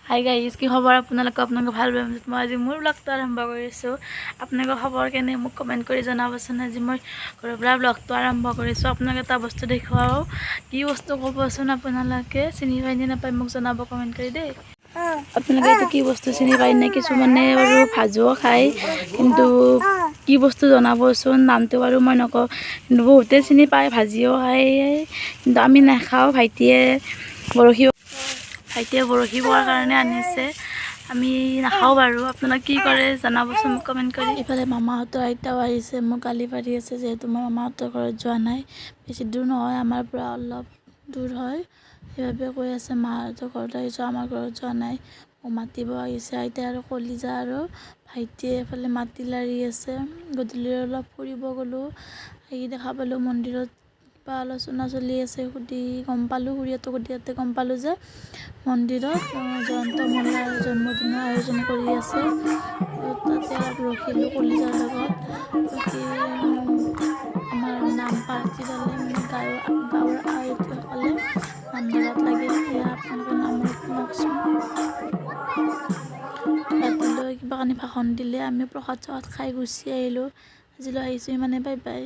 Hi guys, কি খবৰ আপোনালোকে ভাল পাম। মই আজি মোৰ ব্লগটো আৰম্ভ কৰিছোঁ। আপোনালোকৰ খবৰ কেনে মোক কমেণ্ট কৰি জনাবচোন। আজি মই ঘৰৰ পৰা ব্লগটো আৰম্ভ কৰিছোঁ। আপোনালোকে এটা বস্তু দেখুৱাওঁ, কি বস্তু ক'বচোন। আপোনালোকে চিনি পাই নে নাপায় মোক জনাব কমেণ্ট কৰি দেই। আপোনালোকে এইটো কি বস্তু চিনি পায় নে? কিছুমানে বাৰু ভাজোও খায়, কিন্তু কি বস্তু জনাবচোন। নামটো বাৰু মই নকওঁ, কিন্তু বহুতে চিনি পায়, ভাজিও খায়, কিন্তু আমি নাখাওঁ। ভাইটিয়ে বৰশী বোৱাৰ কাৰণে আনিছে, আমি নাখাওঁ বাৰু। আপোনালোকে কি কৰে জনাবচোন মোক কমেণ্ট কৰি। ইফালে মামাহঁতৰ আইতাও আহিছে, মোক গালি পাৰি আছে যিহেতু মই মামাহঁতৰ ঘৰত যোৱা নাই। বেছি দূৰ নহয়, আমাৰ পৰা অলপ দূৰ হয়, সেইবাবে কৈ আছে মাহঁতৰ ঘৰত আহিছোঁ, আমাৰ ঘৰত যোৱা নাই। মোক মাতিব আহিছে আইতাই আৰু কলিজা আৰু ভাইটিয়ে এফালে মাটি লাৰি আছে। গধূলি অলপ ফুৰিব গ'লোঁ, আহি দেখা পালোঁ মন্দিৰত কিবা আলোচনা চলি আছে। সুধি গম পালোঁ, খুৰীহঁতক সুধিয়াতে গম পালোঁ যে মন্দিৰত জয়ন্ত মল্লাৰ জন্মদিনৰ আয়োজন কৰি আছে। তাতে অলপ ৰখিলোঁ কলিজাৰ লগত, ৰখি আমাৰ নাম পাৰ্টি ল'লে, মানে গাঁৱৰ আয়তীসকলে নাম ধৰাত লাগিল। এয়া আপোনালোকে নামত শুনকচোন। ৰাতিলৈ কিবা কানি ভাষণ দিলে, আমি প্ৰসাদ চসাদ খাই গুচি আহিলোঁ। আজিলৈ আহিছোঁ ইমানে, বাই বাই।